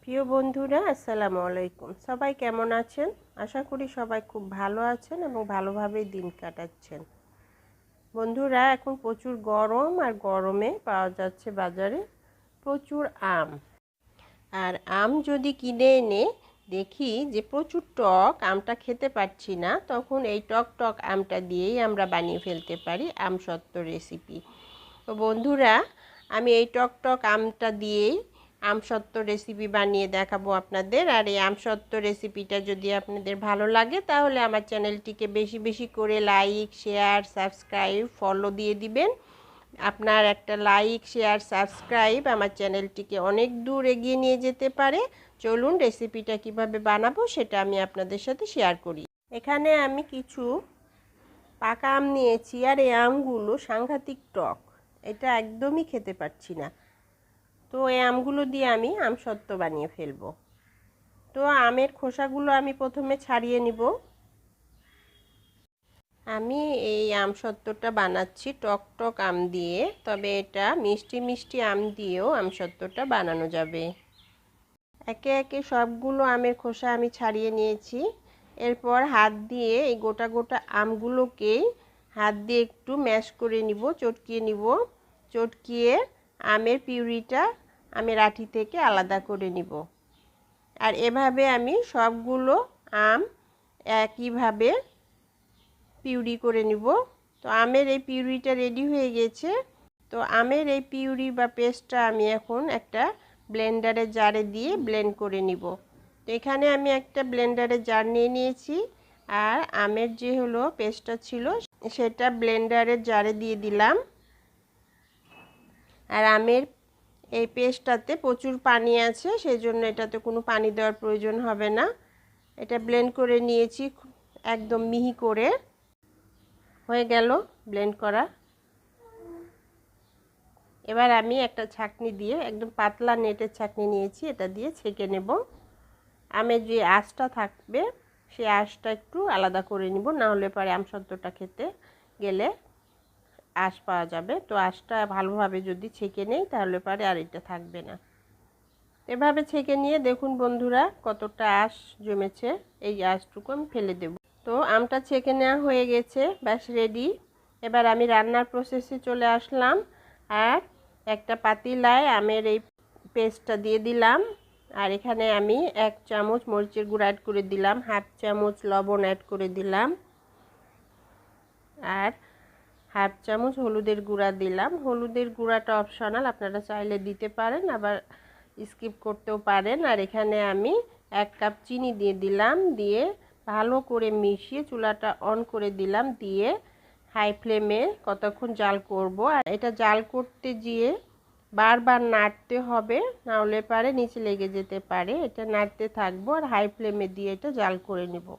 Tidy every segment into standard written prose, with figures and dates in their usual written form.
প্রিয় বন্ধুরা, আসসালামু আলাইকুম। সবাই কেমন আছেন? আশা করি সবাই খুব ভালো আছেন এবং ভালোভাবেই দিন কাটাচ্ছেন। বন্ধুরা, এখন প্রচুর গরম, আর গরমে পাওয়া যাচ্ছে বাজারে প্রচুর আম। আর আম যদি কিনে এনে দেখি যে প্রচুর টক, আমটা খেতে পারছি না, তখন এই টক টক আমটা দিয়েই আমরা বানিয়ে ফেলতে পারি আমসত্ত্ব রেসিপি। তো বন্ধুরা, আমি এই টক টক আমটা দিয়েই আমসত্ত্ব রেসিপি বানিয়ে দেখাবো আপনাদের। আর এই আমসত্ত্ব রেসিপিটা যদি আপনাদের ভালো লাগে তাহলে আমার চ্যানেলটিকে বেশি বেশি করে লাইক, শেয়ার, সাবস্ক্রাইব, ফলো দিয়ে দিবেন। আপনার একটা লাইক, শেয়ার, সাবস্ক্রাইব আমার চ্যানেলটিকে অনেক দূর এগিয়ে নিয়ে যেতে পারে। চলুন রেসিপিটা কিভাবে বানাবো সেটা আমি আপনাদের সাথে শেয়ার করি। এখানে আমি কিছু পাকা আম নিয়েছি, আর এই আমগুলো সাংঘাতিক টক, এটা একদমই খেতে পারছি না। তো এই আমগুলো দিয়ে আমি আমসত্ত্ব বানিয়ে ফেলবো। তো আমের খোসাগুলো আমি প্রথমে ছাড়িয়ে নিব। আমি এই আমসত্ত্বটা বানাচ্ছি টক টক আম দিয়ে, তবে এটা মিষ্টি মিষ্টি আম দিয়েও আমসত্ত্বটা বানানো যাবে। একে একে সবগুলো আমের খোসা আমি ছাড়িয়ে নিয়েছি। এরপর হাত দিয়ে এই গোটা গোটা আমগুলোকেই হাত দিয়ে একটু ম্যাশ করে নিব, চটকিয়ে নিব। চটকিয়ে আমের পিউরিটা আমের আঁটি থেকে আলাদা করে নিব। আর এভাবে আমি সবগুলো আম একইভাবে পিউরি করে নিব। তো আমের এই পিউরিটা রেডি হয়ে গেছে। তো আমের এই পিউরি বা পেস্টটা আমি এখন একটা ব্লেন্ডারের জারে দিয়ে ব্লেন্ড করে নিব। তো এখানে আমি একটা ব্লেন্ডারের জার নিয়ে নিয়েছি, আর আমের যে পেস্টটা ছিল সেটা ব্লেন্ডারের জারে দিয়ে দিলাম। আর আমের এই পেস্টটাতে প্রচুর পানি আছে, সেই জন্য এটাতে কোনো পানি দেওয়ার প্রয়োজন হবে না। এটা ব্লেন্ড করে নিয়েছি একদম মিহি করে। হয়ে গেল ব্লেন্ড করা। এবার আমি একটা ছাঁকনি দিয়ে, একদম পাতলা নেটের ছাঁকনি নিয়েছি, এটা দিয়ে ছেঁকে নেব। আমের যে আঁশটা থাকবে সেই আঁশটা একটু আলাদা করে নিব, না হলে পরে আমসত্ত্বটা খেতে গেলে আঁশ পাওয়া যাবে। তো আঁশটা ভালোভাবে যদি ছেঁকে নেই তাহলে পরে আর এটা থাকবে না। এভাবে ছেঁকে নিয়ে দেখুন বন্ধুরা কতটা আঁশ জমেছে, এই আঁশটুকু আমি ফেলে দেব। তো আমটা ছেঁকে নেওয়া হয়ে গেছে, ব্যাস রেডি। এবার আমি রান্নার প্রসেসে চলে আসলাম। আর একটা পাতিলায় আমের এই পেস্টটা দিয়ে দিলাম। আর এখানে আমি 1 চামচ মরিচের গুঁড়া অ্যাড করে দিলাম, 1/2 চামচ লবণ অ্যাড করে দিলাম, আর 1/2 চামচ হলুদের গুঁড়া দিলাম। হলুদের গুঁড়াটা অপশনাল, আপনারা চাইলে দিতে পারেন, আবার স্কিপ করতেও পারেন। আর এখানে আমি 1 কাপ চিনি দিয়ে দিলাম, দিয়ে ভালো করে মিশিয়ে চুলাটা অন করে দিলাম। দিয়ে হাই ফ্লেমে কতক্ষণ জাল করব। আর এটা জাল করতে গিয়ে বারবার নাড়তে হবে, না হলে পারে নিচে লেগে যেতে পারে। এটা নাড়তে থাকবো আর হাই ফ্লেমে দিয়ে এটা জাল করে নেব।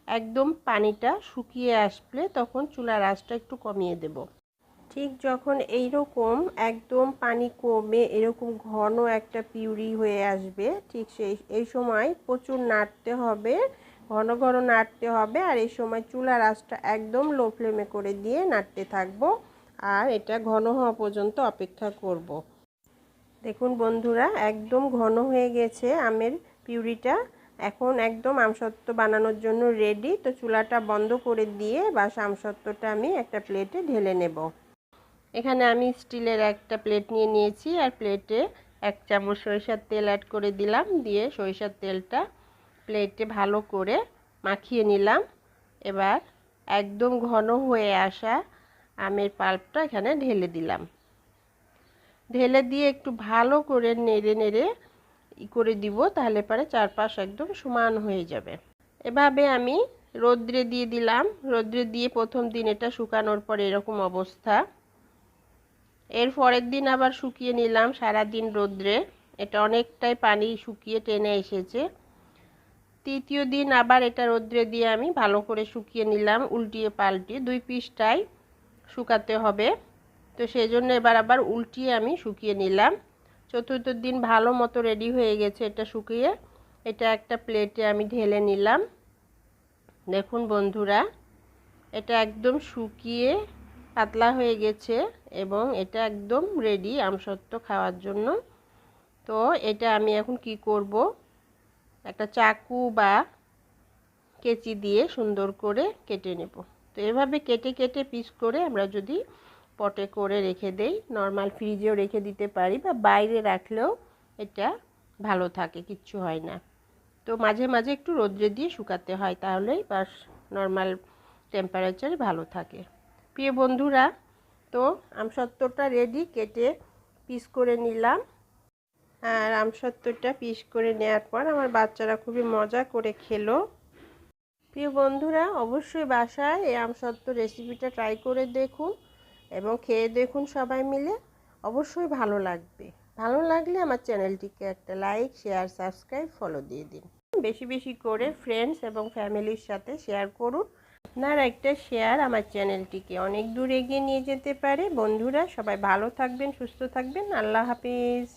একদম পানিটা শুকিয়ে আসলে তখন চুলার আঁচটা একটু কমিয়ে দেব। ঠিক যখন এইরকম একদম পানি কমে এরকম ঘন একটা পিউরি হয়ে আসবে, ঠিক এই সময় প্রচুর নাড়তে হবে, ঘন ঘন নাড়তে হবে। আর এই সময় চুলার আঁচটা একদম লো ফ্লেমে করে দিয়ে নাড়তে থাকবো, আর এটা ঘন হওয়া পর্যন্ত অপেক্ষা করব। দেখুন বন্ধুরা, একদম ঘন হয়ে গেছে আমের পিউরিটা। এখন একদম আমসত্ত্ব বানানোর জন্য রেডি। তো চুলাটা বন্ধ করে দিয়ে বাস আমসত্ত্বটা আমি একটা প্লেটে ঢেলে নেব। এখানে আমি স্টিলের একটা প্লেট নিয়ে নিয়েছি, আর প্লেটে 1 চামচ সরিষার তেল অ্যাড করে দিলাম। দিয়ে সরিষার তেলটা প্লেটে ভালো করে মাখিয়ে নিলাম। এবার একদম ঘন হয়ে আসা আমের পাল্পটা এখানে ঢেলে দিলাম। ঢেলে দিয়ে একটু ভালো করে নেড়ে নেড়ে করে দিব, তাহলে পরে চারপাশ একদম সমান হয়ে যাবে। এভাবে আমি রোদ্রে দিয়ে দিলাম। রোদ্রে দিয়ে প্রথম দিন এটা শুকানোর পর এরকম অবস্থা। এর পরের দিন আবার শুকিয়ে নিলাম সারা দিন রোদ্রে, এটা অনেকটাই পানি শুকিয়ে টেনে এসেছে। তৃতীয় দিন আবার এটা রোদ্রে দিয়ে আমি ভালো করে শুকিয়ে নিলাম, উল্টিয়ে পাল্টিয়ে 2 পৃষ্ঠায় শুকাতে হবে। তো সেই জন্য এবার আবার উল্টিয়ে আমি শুকিয়ে নিলাম। চতুর্থ দিন ভালো মতো রেডি হয়ে গেছে এটা শুকিয়ে। এটা একটা প্লেটে আমি ঢেলে নিলাম। দেখুন বন্ধুরা, এটা একদম শুকিয়ে পাতলা হয়ে গেছে এবং এটা একদম রেডি আমসত্ত্ব খাওয়ার জন্য। তো এটা আমি এখন কি করব, একটা চাকু বা কেচি দিয়ে সুন্দর করে কেটে নেব। তো এভাবে কেটে কেটে পিস করে আমরা যদি পটে করে রেখে দেই, নর্মাল ফ্রিজেও রেখে দিতে পারি বা বাইরে রাখলেও এটা ভালো থাকে, কিচ্ছু হয় না। তো মাঝে মাঝে একটু রোদ্রে দিয়ে শুকাতে হয়, তাহলেই বাস নর্মাল টেম্পারেচারে ভালো থাকে। প্রিয় বন্ধুরা, তো আমসত্ত্বটা রেডি, কেটে পিস করে নিলাম। আর আমসত্ত্বটা পিস করে নেওয়ার পর আমার বাচ্চারা খুবই মজা করে খেলো। প্রিয় বন্ধুরা, অবশ্যই বাসায় এই আমসত্ত্ব রেসিপিটা ট্রাই করে দেখুন এবং খেয়ে দেখুন সবাই মিলে, অবশ্যই ভালো লাগবে। ভালো লাগলে আমার চ্যানেলটিকে একটা লাইক, শেয়ার, সাবস্ক্রাইব, ফলো দিয়ে দিন। বেশি বেশি করে ফ্রেন্ডস এবং ফ্যামিলির সাথে শেয়ার করুন। আপনার একটা শেয়ার আমার চ্যানেলটিকে অনেক দূর এগিয়ে নিয়ে যেতে পারে। বন্ধুরা সবাই ভালো থাকবেন, সুস্থ থাকবেন। আল্লাহ হাফিজ।